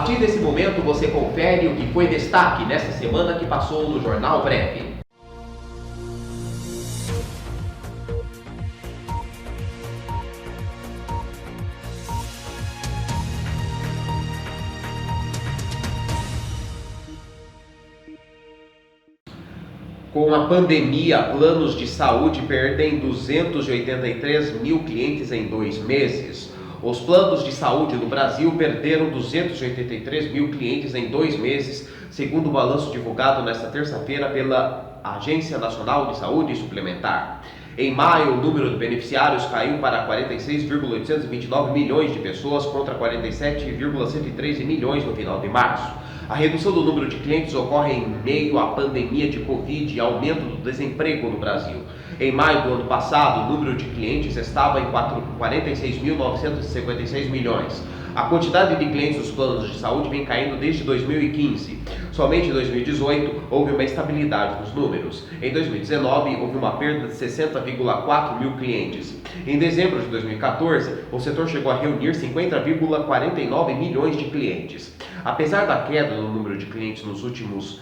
partir desse momento você confere o que foi destaque nesta semana que passou no Jornal Breve. Com a pandemia, planos de saúde perdem 283 mil clientes em 2 meses. Os planos de saúde no Brasil perderam 283 mil clientes em 2 meses, segundo o balanço divulgado nesta terça-feira pela Agência Nacional de Saúde Suplementar. Em maio, o número de beneficiários caiu para 46,829 milhões de pessoas contra 47,113 milhões no final de março. A redução do número de clientes ocorre em meio à pandemia de Covid e aumento do desemprego no Brasil. Em maio do ano passado, o número de clientes estava em 46.956 milhões. A quantidade de clientes dos planos de saúde vem caindo desde 2015. Somente em 2018 houve uma estabilidade nos números. Em 2019 houve uma perda de 60,4 mil clientes. Em dezembro de 2014, o setor chegou a reunir 50,49 milhões de clientes. Apesar da queda no número de clientes nos últimos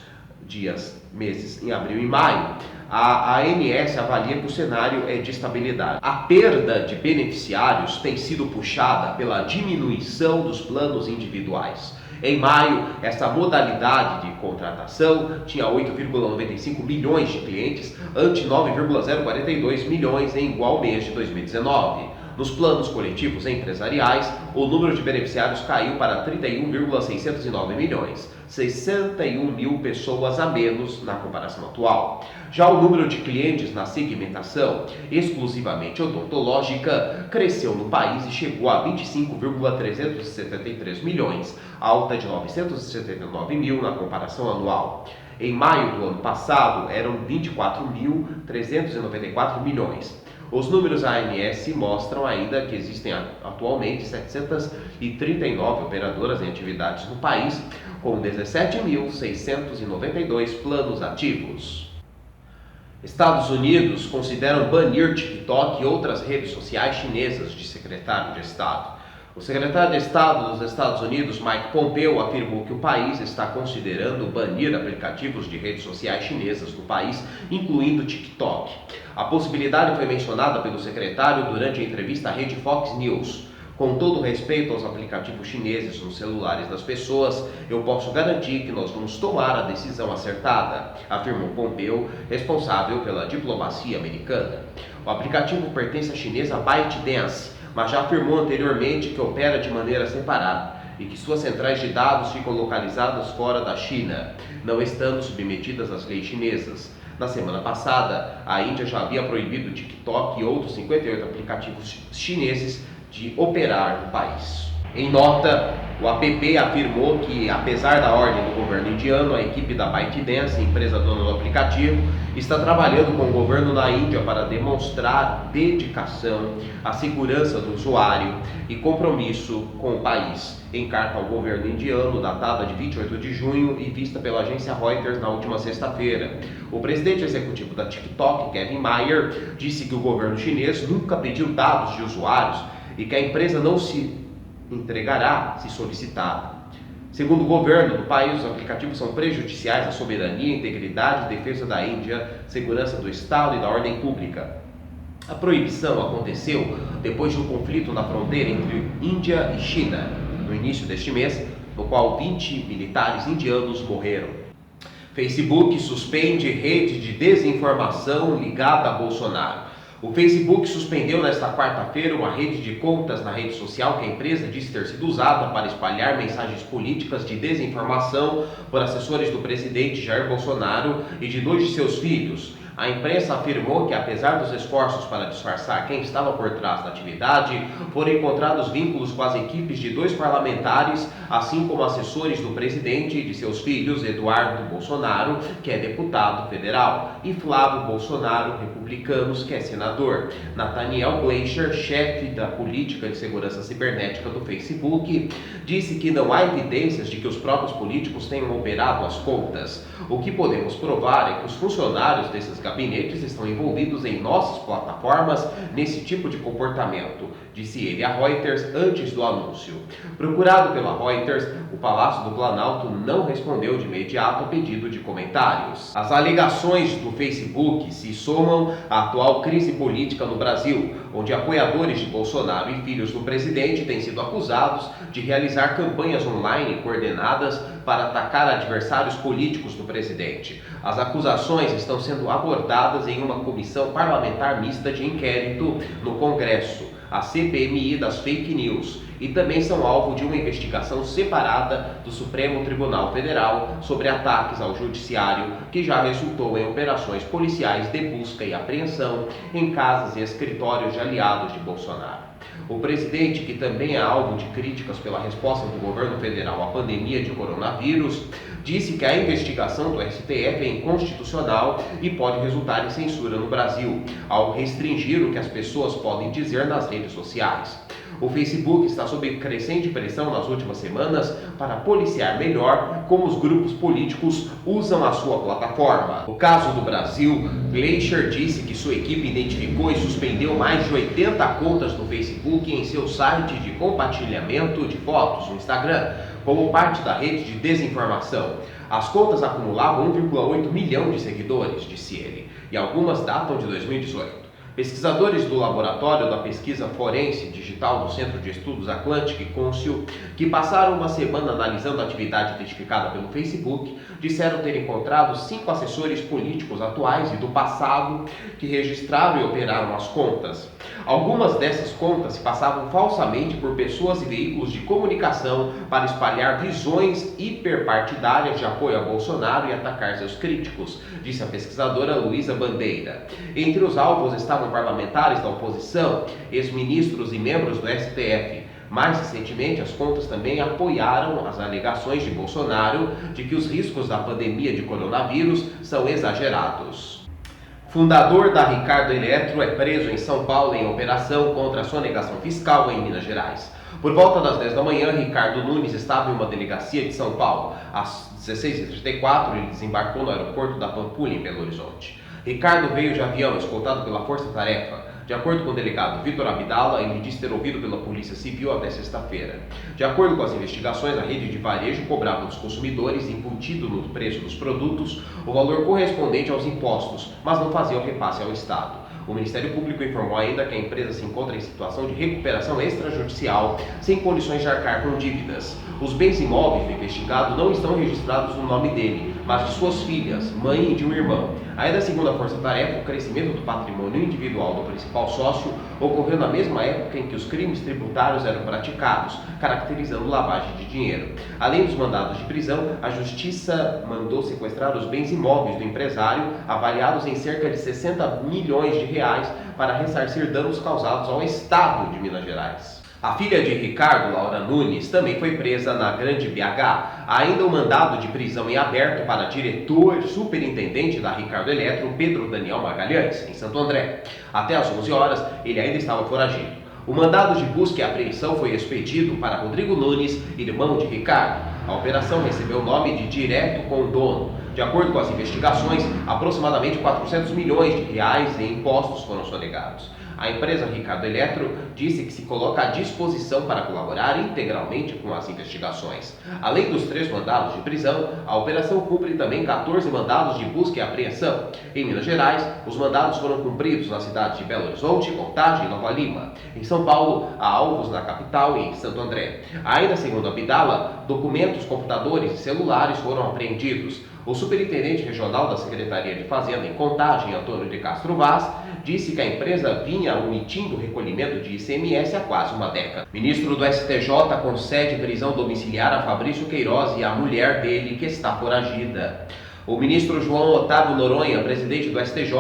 meses, em abril e maio, a ANS avalia que o cenário é de estabilidade. A perda de beneficiários tem sido puxada pela diminuição dos planos individuais. Em maio, essa modalidade de contratação tinha 8,95 milhões de clientes, ante 9,042 milhões em igual mês de 2019. Nos planos coletivos empresariais, o número de beneficiários caiu para 31,609 milhões, 61 mil pessoas a menos na comparação atual. Já o número de clientes na segmentação exclusivamente odontológica cresceu no país e chegou a 25,373 milhões, alta de 979 mil na comparação anual. Em maio do ano passado, eram 24.394 milhões. Os números da ANS mostram ainda que existem atualmente 739 operadoras em atividades no país, com 17.692 planos ativos. Estados Unidos consideram banir TikTok e outras redes sociais chinesas, diz secretário de Estado. O secretário de Estado dos Estados Unidos, Mike Pompeo, afirmou que o país está considerando banir aplicativos de redes sociais chinesas no país, incluindo TikTok. A possibilidade foi mencionada pelo secretário durante a entrevista à rede Fox News. Com todo respeito aos aplicativos chineses nos celulares das pessoas, eu posso garantir que nós vamos tomar a decisão acertada, afirmou Pompeo, responsável pela diplomacia americana. O aplicativo pertence à chinesa ByteDance, mas já afirmou anteriormente que opera de maneira separada e que suas centrais de dados ficam localizadas fora da China, não estando submetidas às leis chinesas. Na semana passada, a Índia já havia proibido o TikTok e outros 58 aplicativos chineses de operar no país. Em nota, o APP afirmou que, apesar da ordem do governo indiano, a equipe da ByteDance, empresa dona do aplicativo, está trabalhando com o governo da Índia para demonstrar dedicação à segurança do usuário e compromisso com o país. Em carta ao governo indiano, datada de 28 de junho e vista pela agência Reuters na última sexta-feira, o presidente executivo da TikTok, Kevin Mayer, disse que o governo chinês nunca pediu dados de usuários e que a empresa não se entregará se solicitada. Segundo o governo do país, os aplicativos são prejudiciais à soberania, integridade e defesa da Índia, segurança do Estado e da ordem pública. A proibição aconteceu depois de um conflito na fronteira entre Índia e China, no início deste mês, no qual 20 militares indianos morreram. Facebook suspende rede de desinformação ligada a Bolsonaro. O Facebook suspendeu nesta quarta-feira uma rede de contas na rede social que a empresa disse ter sido usada para espalhar mensagens políticas de desinformação por assessores do presidente Jair Bolsonaro e de 2 de seus filhos. A imprensa afirmou que, apesar dos esforços para disfarçar quem estava por trás da atividade, foram encontrados vínculos com as equipes de 2 parlamentares, assim como assessores do presidente e de seus filhos, Eduardo Bolsonaro, que é deputado federal, e Flávio Bolsonaro, republicanos, que é senador. Nathaniel Gleicher, chefe da política de segurança cibernética do Facebook, disse que não há evidências de que os próprios políticos tenham operado as contas. O que podemos provar é que os funcionários desses gabinetes estão envolvidos em nossas plataformas nesse tipo de comportamento. disse ele a Reuters antes do anúncio. Procurado pela Reuters, o Palácio do Planalto não respondeu de imediato ao pedido de comentários. As alegações do Facebook se somam à atual crise política no Brasil, onde apoiadores de Bolsonaro e filhos do presidente têm sido acusados de realizar campanhas online coordenadas para atacar adversários políticos do presidente. As acusações estão sendo abordadas em uma comissão parlamentar mista de inquérito no Congresso, a CPMI das fake news, e também são alvo de uma investigação separada do Supremo Tribunal Federal sobre ataques ao judiciário, que já resultou em operações policiais de busca e apreensão em casas e escritórios de aliados de Bolsonaro. O presidente, que também é alvo de críticas pela resposta do governo federal à pandemia de coronavírus, disse que a investigação do STF é inconstitucional e pode resultar em censura no Brasil, ao restringir o que as pessoas podem dizer nas redes sociais. O Facebook está sob crescente pressão nas últimas semanas para policiar melhor como os grupos políticos usam a sua plataforma. No caso do Brasil, Gleicher disse que sua equipe identificou e suspendeu mais de 80 contas do Facebook em seu site de compartilhamento de fotos no Instagram, como parte da rede de desinformação. As contas acumulavam 1,8 milhão de seguidores, disse ele, e algumas datam de 2018. Pesquisadores do Laboratório da Pesquisa Forense Digital do Centro de Estudos Atlantic Council, que passaram uma semana analisando a atividade identificada pelo Facebook, disseram ter encontrado 5 assessores políticos atuais e do passado que registraram e operaram as contas. Algumas dessas contas se passavam falsamente por pessoas e veículos de comunicação para espalhar visões hiperpartidárias de apoio a Bolsonaro e atacar seus críticos, disse a pesquisadora Luísa Bandeira. Entre os alvos estavam parlamentares da oposição, ex-ministros e membros do STF. Mais recentemente, as contas também apoiaram as alegações de Bolsonaro de que os riscos da pandemia de coronavírus são exagerados. Fundador da Ricardo Eletro é preso em São Paulo em operação contra a sonegação fiscal em Minas Gerais. Por volta das 10 da manhã, Ricardo Nunes estava em uma delegacia de São Paulo. Às 16h34, ele desembarcou no aeroporto da Pampulha, em Belo Horizonte. Ricardo veio de avião, escoltado pela Força Tarefa. De acordo com o delegado Vitor Abdala, ele disse ter ouvido pela Polícia Civil até sexta-feira. De acordo com as investigações, a rede de varejo cobrava dos consumidores, embutido no preço dos produtos, o valor correspondente aos impostos, mas não fazia o repasse ao Estado. O Ministério Público informou ainda que a empresa se encontra em situação de recuperação extrajudicial, sem condições de arcar com dívidas. Os bens imóveis do investigado não estão registrados no nome dele, mas de suas filhas, mãe e de um irmão. Ainda segundo a Força Tarefa, o crescimento do patrimônio individual do principal sócio ocorreu na mesma época em que os crimes tributários eram praticados, caracterizando lavagem de dinheiro. Além dos mandados de prisão, a Justiça mandou sequestrar os bens imóveis do empresário, avaliados em cerca de 60 milhões de reais, para ressarcir danos causados ao Estado de Minas Gerais. A filha de Ricardo, Laura Nunes, também foi presa na Grande BH. Há ainda um mandado de prisão em aberto para diretor superintendente da Ricardo Eletro, Pedro Daniel Magalhães, em Santo André. Até às 11 horas, ele ainda estava foragido. O mandado de busca e apreensão foi expedido para Rodrigo Nunes, irmão de Ricardo. A operação recebeu o nome de Direto com o Dono. De acordo com as investigações, aproximadamente 400 milhões de reais em impostos foram sonegados. A empresa Ricardo Eletro disse que se coloca à disposição para colaborar integralmente com as investigações. Além dos 3 mandados de prisão, a operação cumpre também 14 mandados de busca e apreensão. Em Minas Gerais, os mandados foram cumpridos nas cidades de Belo Horizonte, Contagem e Nova Lima. Em São Paulo, há alvos na capital e em Santo André. Ainda segundo Abdala, documentos, computadores e celulares foram apreendidos. O superintendente regional da Secretaria de Fazenda em Contagem, Antônio de Castro Vaz, disse que a empresa vinha omitindo o recolhimento de ICMS há quase uma década. O ministro do STJ concede prisão domiciliar a Fabrício Queiroz e a mulher dele, que está foragida. O ministro João Otávio Noronha, presidente do STJ,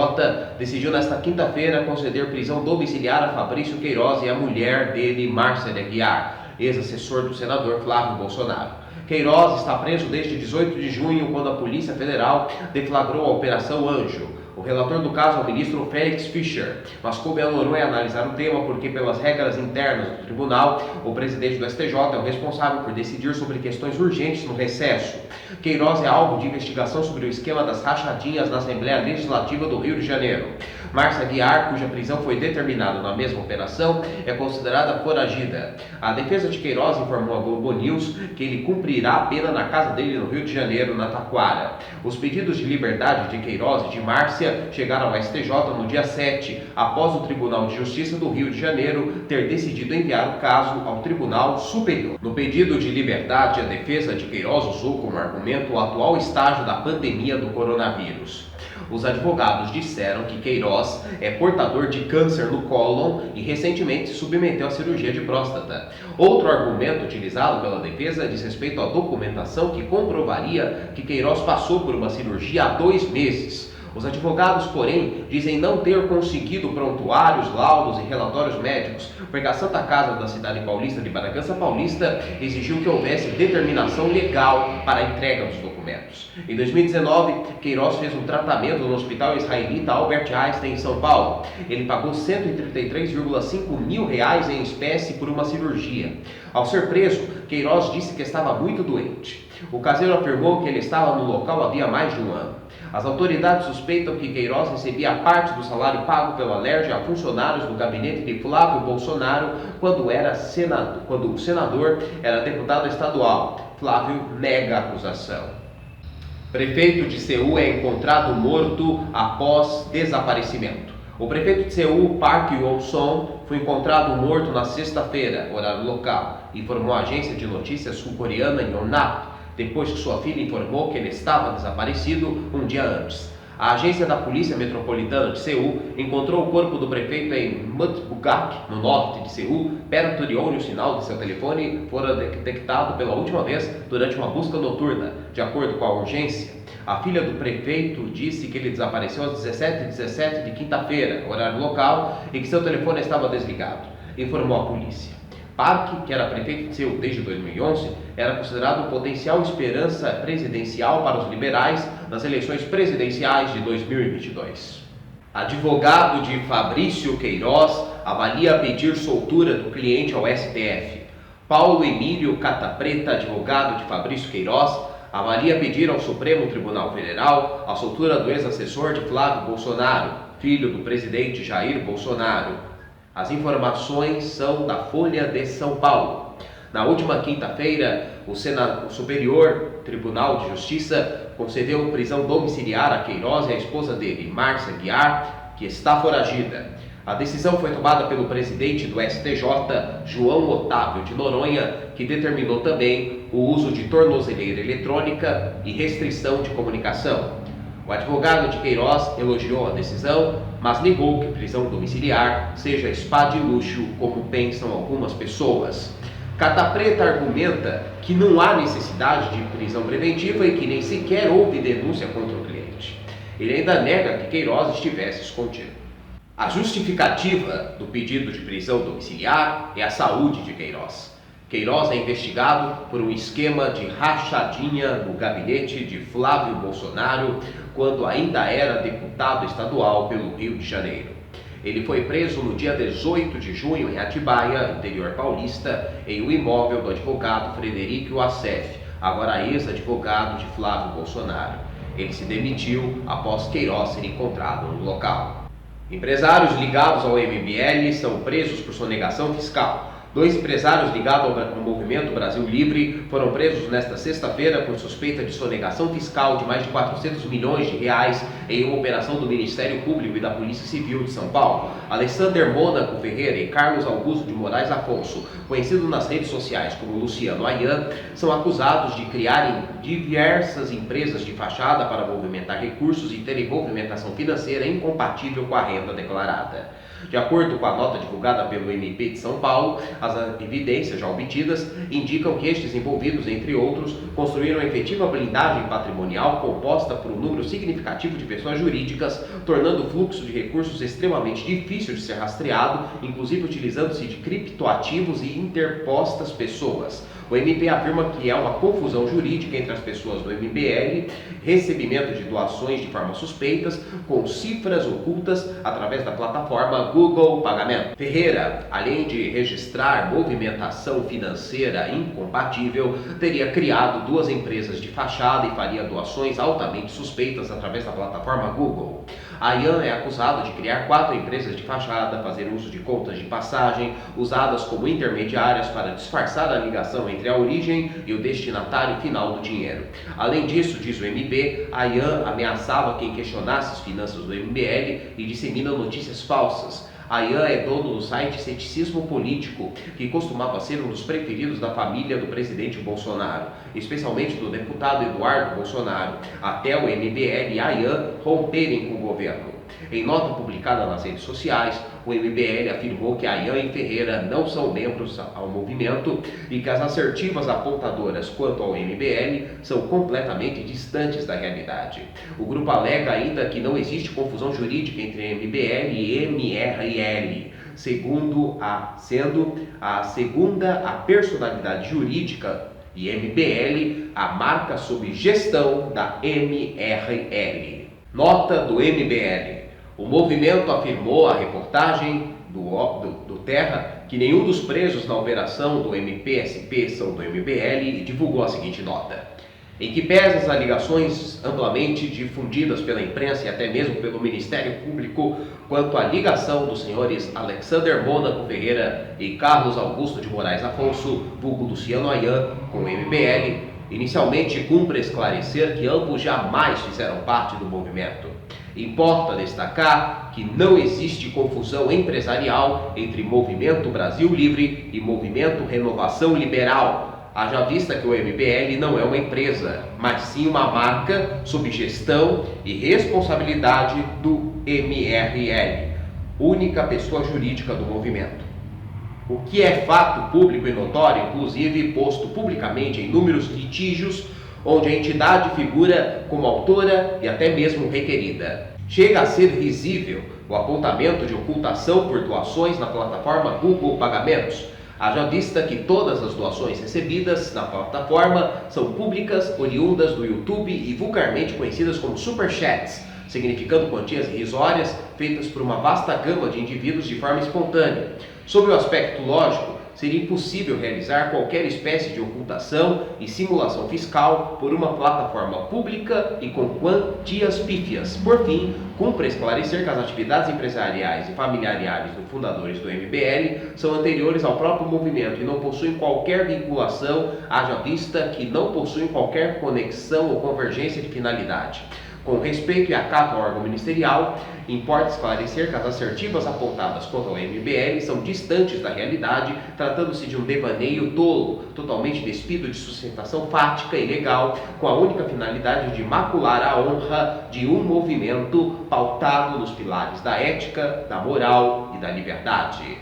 decidiu nesta quinta-feira conceder prisão domiciliar a Fabrício Queiroz e a mulher dele, Márcia de Aguiar, ex-assessor do senador Flávio Bolsonaro. Queiroz está preso desde 18 de junho, quando a Polícia Federal deflagrou a Operação Anjo. O relator do caso é o ministro Félix Fischer, mas coube a Noronha analisar o tema porque, pelas regras internas do tribunal, o presidente do STJ é o responsável por decidir sobre questões urgentes no recesso. Queiroz é alvo de investigação sobre o esquema das rachadinhas na Assembleia Legislativa do Rio de Janeiro. Márcia Guiar, cuja prisão foi determinada na mesma operação, é considerada foragida. A defesa de Queiroz informou à Globo News que ele cumprirá a pena na casa dele no Rio de Janeiro, na Taquara. Os pedidos de liberdade de Queiroz e de Márcia chegaram ao STJ no dia 7, após o Tribunal de Justiça do Rio de Janeiro ter decidido enviar o caso ao Tribunal Superior. No pedido de liberdade, a defesa de Queiroz usou como argumento o atual estágio da pandemia do coronavírus. Os advogados disseram que Queiroz é portador de câncer no cólon e recentemente se submeteu à cirurgia de próstata. Outro argumento utilizado pela defesa diz respeito à documentação que comprovaria que Queiroz passou por uma cirurgia há 2 meses. Os advogados, porém, dizem não ter conseguido prontuários, laudos e relatórios médicos, porque a Santa Casa da cidade paulista de Bragança Paulista exigiu que houvesse determinação legal para a entrega dos documentos. Em 2019, Queiroz fez um tratamento no hospital israelita Albert Einstein, em São Paulo. Ele pagou R$ 133,5 mil em espécie por uma cirurgia. Ao ser preso, Queiroz disse que estava muito doente. O caseiro afirmou que ele estava no local havia mais de um ano. As autoridades suspeitam que Queiroz recebia parte do salário pago pela Alerj a funcionários do gabinete de Flávio Bolsonaro quando o senador era deputado estadual. Flávio nega a acusação. Prefeito de Seul é encontrado morto após desaparecimento. O prefeito de Seul, Park Yeol-sung, foi encontrado morto na sexta-feira, horário local, informou a agência de notícias sul-coreana Yonhap, depois que sua filha informou que ele estava desaparecido um dia antes. A agência da Polícia Metropolitana de Seul encontrou o corpo do prefeito em Mutbugak, no norte de Seul, perto de onde o sinal de seu telefone fora detectado pela última vez durante uma busca noturna. De acordo com a urgência, a filha do prefeito disse que ele desapareceu às 17h17 de quinta-feira, horário local, e que seu telefone estava desligado, informou a polícia. Park, que era prefeito de Seul desde 2011, era considerado potencial esperança presidencial para os liberais nas eleições presidenciais de 2022. Advogado de Fabrício Queiroz avalia pedir soltura do cliente ao STF. Paulo Emílio Catapreta, advogado de Fabrício Queiroz, avalia pedir ao Supremo Tribunal Federal a soltura do ex-assessor de Flávio Bolsonaro, filho do presidente Jair Bolsonaro. As informações são da Folha de São Paulo. Na última quinta-feira, o Superior Tribunal de Justiça concedeu prisão domiciliar a Queiroz e a esposa dele, Márcia Guiar, que está foragida. A decisão foi tomada pelo presidente do STJ, João Otávio de Noronha, que determinou também o uso de tornozeleira eletrônica e restrição de comunicação. O advogado de Queiroz elogiou a decisão, mas negou que prisão domiciliar seja spa de luxo, como pensam algumas pessoas. Catapreta argumenta que não há necessidade de prisão preventiva e que nem sequer houve denúncia contra o cliente. Ele ainda nega que Queiroz estivesse escondido. A justificativa do pedido de prisão domiciliar é a saúde de Queiroz. Queiroz é investigado por um esquema de rachadinha no gabinete de Flávio Bolsonaro quando ainda era deputado estadual pelo Rio de Janeiro. Ele foi preso no dia 18 de junho em Atibaia, interior paulista, em um imóvel do advogado Frederico Assef, agora ex-advogado de Flávio Bolsonaro. Ele se demitiu após Queiroz ser encontrado no local. Empresários ligados ao MBL são presos por sonegação fiscal. 2 empresários ligados ao Movimento Brasil Livre foram presos nesta sexta-feira por suspeita de sonegação fiscal de mais de 400 milhões de reais em uma operação do Ministério Público e da Polícia Civil de São Paulo. Alessander Mônaco Ferreira e Carlos Augusto de Moraes Afonso, conhecidos nas redes sociais como Luciano Ayan, são acusados de criarem diversas empresas de fachada para movimentar recursos e terem movimentação financeira incompatível com a renda declarada. De acordo com a nota divulgada pelo MP de São Paulo, as evidências já obtidas indicam que estes envolvidos, entre outros, construíram efetiva blindagem patrimonial composta por um número significativo de pessoas jurídicas, tornando o fluxo de recursos extremamente difícil de ser rastreado, inclusive utilizando-se de criptoativos e interpostas pessoas. O MP afirma que há uma confusão jurídica entre as pessoas do MBL, recebimento de doações de formas suspeitas, com cifras ocultas através da plataforma Google Pagamento. Ferreira, além de registrar movimentação financeira incompatível, teria criado 2 empresas de fachada e faria doações altamente suspeitas através da plataforma Google. Ayan é acusado de criar 4 empresas de fachada, fazer uso de contas de passagem, usadas como intermediárias para disfarçar a ligação entre a origem e o destinatário final do dinheiro. Além disso, diz o MB, Ayan ameaçava quem questionasse as finanças do MBL e dissemina notícias falsas. Ayan é dono do site Ceticismo Político, que costumava ser um dos preferidos da família do presidente Bolsonaro, especialmente do deputado Eduardo Bolsonaro, até o MBL e Ayan romperem com o governo. Em nota publicada nas redes sociais, o MBL afirmou que Ayan e Ferreira não são membros ao movimento e que as assertivas apontadoras quanto ao MBL são completamente distantes da realidade. O grupo alega ainda que não existe confusão jurídica entre MBL e MRL, sendo a segunda a personalidade jurídica e MBL a marca sob gestão da MRL. Nota do MBL. O movimento afirmou à reportagem do Terra que nenhum dos presos na operação do MPSP são do MBL e divulgou a seguinte nota. Em que pese as alegações amplamente difundidas pela imprensa e até mesmo pelo Ministério Público quanto à ligação dos senhores Alexander Mônaco Ferreira e Carlos Augusto de Moraes Afonso, vulgo Luciano Ayan, com o MBL, inicialmente cumpre esclarecer que ambos jamais fizeram parte do movimento. Importa destacar que não existe confusão empresarial entre Movimento Brasil Livre e Movimento Renovação Liberal, haja vista que o MBL não é uma empresa, mas sim uma marca sob gestão e responsabilidade do MRL, única pessoa jurídica do movimento. O que é fato público e notório, inclusive posto publicamente em inúmeros litígios, onde a entidade figura como autora e até mesmo requerida. Chega a ser risível o apontamento de ocultação por doações na plataforma Google Pagamentos, haja vista que todas as doações recebidas na plataforma são públicas, oriundas do YouTube e vulgarmente conhecidas como superchats, significando quantias irrisórias feitas por uma vasta gama de indivíduos de forma espontânea. Sob o aspecto lógico, seria impossível realizar qualquer espécie de ocultação e simulação fiscal por uma plataforma pública e com quantias pífias. Por fim, cumpre esclarecer que as atividades empresariais e familiares dos fundadores do MBL são anteriores ao próprio movimento e não possuem qualquer vinculação, haja vista que não possuem qualquer conexão ou convergência de finalidade. Com respeito e acato ao órgão ministerial, importa esclarecer que as assertivas apontadas quanto ao MBL são distantes da realidade, tratando-se de um devaneio tolo, totalmente despido de sustentação fática e legal, com a única finalidade de macular a honra de um movimento pautado nos pilares da ética, da moral e da liberdade.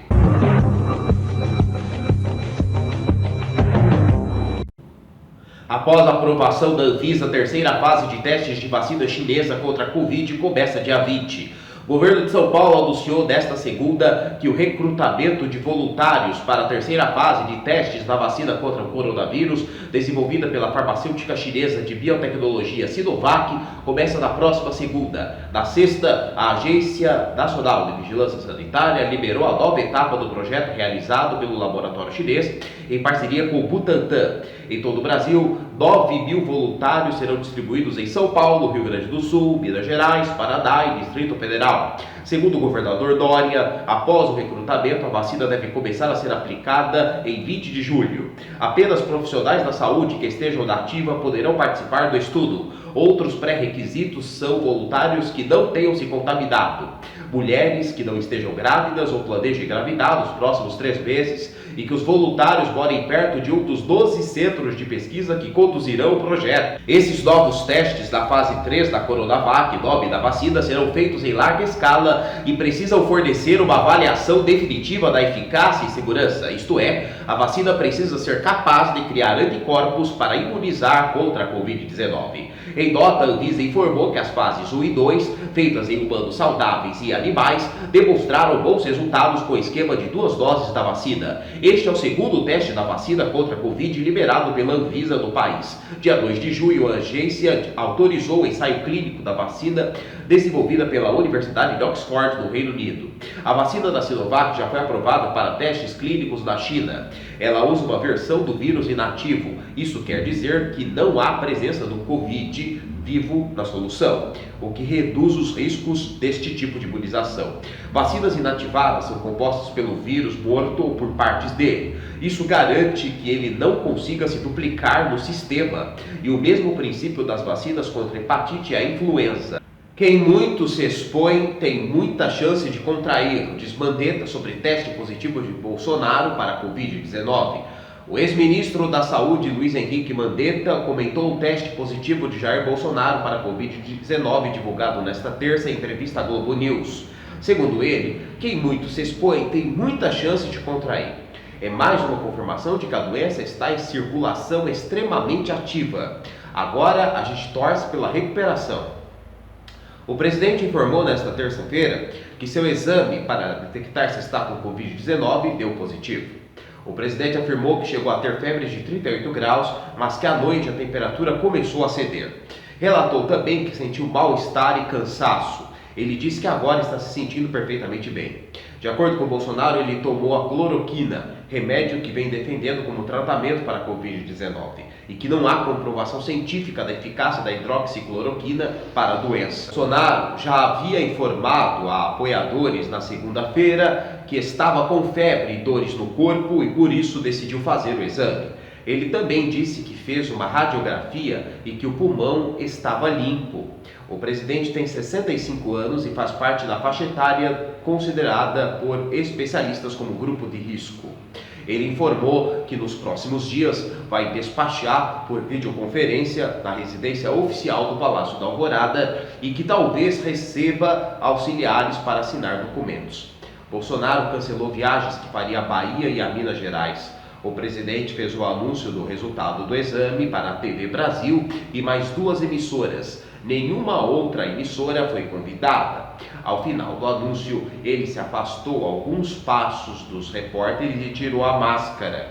Após a aprovação da Anvisa, a terceira fase de testes de vacina chinesa contra a Covid começa dia 20. O governo de São Paulo anunciou desta segunda que o recrutamento de voluntários para a terceira fase de testes da vacina contra o coronavírus, desenvolvida pela farmacêutica chinesa de biotecnologia Sinovac, começa na próxima segunda. Na sexta, a Agência Nacional de Vigilância Sanitária liberou a nova etapa do projeto realizado pelo laboratório chinês em parceria com o Butantan. Em todo o Brasil, 9.000 voluntários serão distribuídos em São Paulo, Rio Grande do Sul, Minas Gerais, Paraná e Distrito Federal. Segundo o governador Dória, após o recrutamento, a vacina deve começar a ser aplicada em 20 de julho. Apenas profissionais da saúde que estejam na ativa poderão participar do estudo. Outros pré-requisitos são voluntários que não tenham se contaminado, mulheres que não estejam grávidas ou planejem engravidar nos próximos 3 meses e que os voluntários morem perto de um dos 12 centros de pesquisa que conduzirão o projeto. Esses novos testes da fase 3 da Coronavac, nome da vacina, serão feitos em larga escala e precisam fornecer uma avaliação definitiva da eficácia e segurança, isto é, A vacina precisa ser capaz de criar anticorpos para imunizar contra a Covid-19. Em nota, a Anvisa informou que as fases 1 e 2, feitas em humanos saudáveis e animais, demonstraram bons resultados com o esquema de 2 doses da vacina. Este é o segundo teste da vacina contra a Covid liberado pela Anvisa no país. Dia 2 de junho, a agência autorizou o ensaio clínico da vacina desenvolvida pela Universidade de Oxford, no Reino Unido. A vacina da Sinovac já foi aprovada para testes clínicos na China. Ela usa uma versão do vírus inativo. Isso quer dizer que não há presença do Covid vivo na solução, o que reduz os riscos deste tipo de imunização. Vacinas inativadas são compostas pelo vírus morto ou por partes dele. Isso garante que ele não consiga se duplicar no sistema. E o mesmo princípio das vacinas contra hepatite e a influenza. Quem muito se expõe tem muita chance de contrair, diz Mandetta sobre teste positivo de Bolsonaro para a Covid-19. O ex-ministro da Saúde, Luiz Henrique Mandetta, comentou o teste positivo de Jair Bolsonaro para a Covid-19 divulgado nesta terça em entrevista à Globo News. Segundo ele, quem muito se expõe tem muita chance de contrair. É mais uma confirmação de que a doença está em circulação extremamente ativa. Agora a gente torce pela recuperação. O presidente informou nesta terça-feira que seu exame para detectar se está com Covid-19 deu positivo. O presidente afirmou que chegou a ter febre de 38 graus, mas que à noite a temperatura começou a ceder. Relatou também que sentiu mal-estar e cansaço. Ele disse que agora está se sentindo perfeitamente bem. De acordo com Bolsonaro, ele tomou a cloroquina, remédio que vem defendendo como tratamento para a Covid-19, e que não há comprovação científica da eficácia da hidroxicloroquina para a doença. Bolsonaro já havia informado a apoiadores na segunda-feira que estava com febre e dores no corpo e por isso decidiu fazer o exame. Ele também disse que fez uma radiografia e que o pulmão estava limpo. O presidente tem 65 anos e faz parte da faixa etária considerada por especialistas como grupo de risco. Ele informou que nos próximos dias vai despachar por videoconferência na residência oficial do Palácio da Alvorada e que talvez receba auxiliares para assinar documentos. Bolsonaro cancelou viagens que faria à Bahia e a Minas Gerais. O presidente fez o anúncio do resultado do exame para a TV Brasil e mais 2 emissoras. Nenhuma outra emissora foi convidada. Ao final do anúncio, ele se afastou alguns passos dos repórteres e tirou a máscara.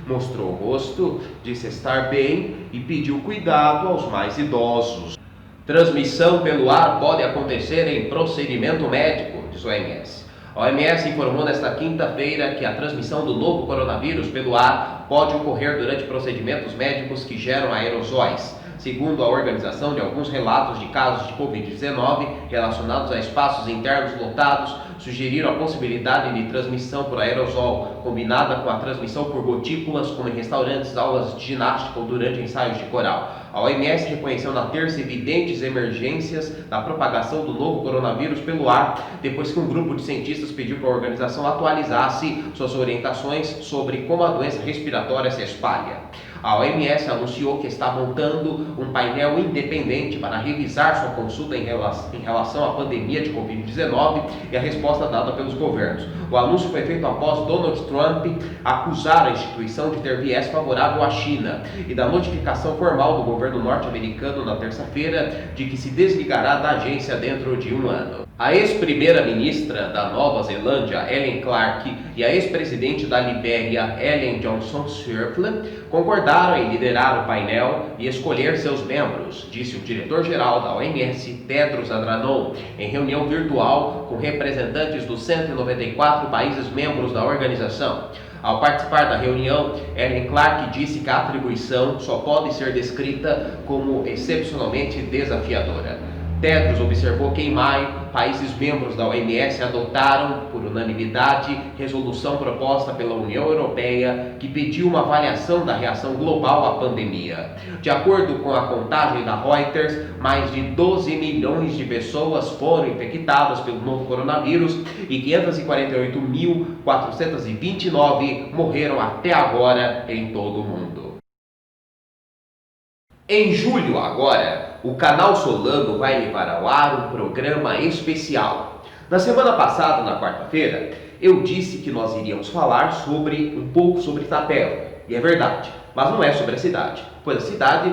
Mostrou o rosto, disse estar bem e pediu cuidado aos mais idosos. Transmissão pelo ar pode acontecer em procedimento médico, diz o OMS. A OMS informou nesta quinta-feira que a transmissão do novo coronavírus pelo ar pode ocorrer durante procedimentos médicos que geram aerosóis. Segundo a organização, de alguns relatos de casos de Covid-19 relacionados a espaços internos lotados sugeriram a possibilidade de transmissão por aerosol, combinada com a transmissão por gotículas, como em restaurantes, aulas de ginástica ou durante ensaios de coral. A OMS reconheceu na terça evidentes emergências da propagação do novo coronavírus pelo ar, depois que um grupo de cientistas pediu que a organização atualizasse suas orientações sobre como a doença respiratória se espalha. A OMS anunciou que está montando um painel independente para revisar sua consulta em relação à pandemia de Covid-19 e a resposta dada pelos governos. O anúncio foi feito após Donald Trump acusar a instituição de ter viés favorável à China e da notificação formal do governo norte-americano na terça-feira de que se desligará da agência dentro de 1 ano. A ex-primeira-ministra da Nova Zelândia, Helen Clark, e a ex-presidente da Libéria, Ellen Johnson Sirleaf, concordaram em liderar o painel e escolher seus membros, disse o diretor-geral da OMS, Tedros Adhanom, em reunião virtual com representantes dos 194 países membros da organização. Ao participar da reunião, Helen Clark disse que a atribuição só pode ser descrita como excepcionalmente desafiadora. Tedros observou que em maio, países membros da OMS adotaram, por unanimidade, resolução proposta pela União Europeia que pediu uma avaliação da reação global à pandemia. De acordo com a contagem da Reuters, mais de 12 milhões de pessoas foram infectadas pelo novo coronavírus e 548.429 morreram até agora em todo o mundo. Em julho agora, o canal Solano vai levar ao ar um programa especial. Na semana passada, na quarta-feira, eu disse que nós iríamos falar um pouco sobre Itapeva, e é verdade, mas não é sobre a cidade, pois a cidade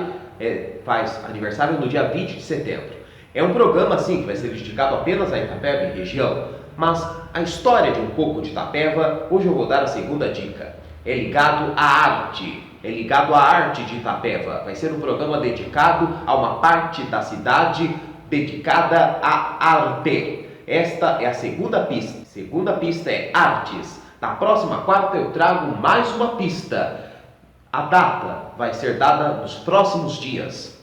faz aniversário no dia 20 de setembro. É um programa assim que vai ser dedicado apenas a Itapeva e região, mas a história de um pouco de Itapeva, hoje eu vou dar a segunda dica. É ligado à arte, de Itapeva. Vai ser um programa dedicado a uma parte da cidade dedicada à arte. Esta é a segunda pista. Segunda pista é artes. Na próxima quarta eu trago mais uma pista. A data vai ser dada nos próximos dias.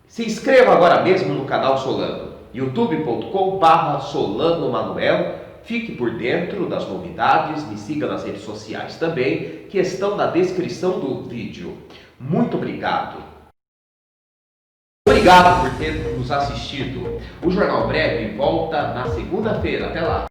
Se inscreva agora mesmo no canal Solano, youtube.com/Solano Manuel. Fique por dentro das novidades, me siga nas redes sociais também, que estão na descrição do vídeo. Muito obrigado! Obrigado por ter nos assistido. O Jornal Breve volta na segunda-feira. Até lá!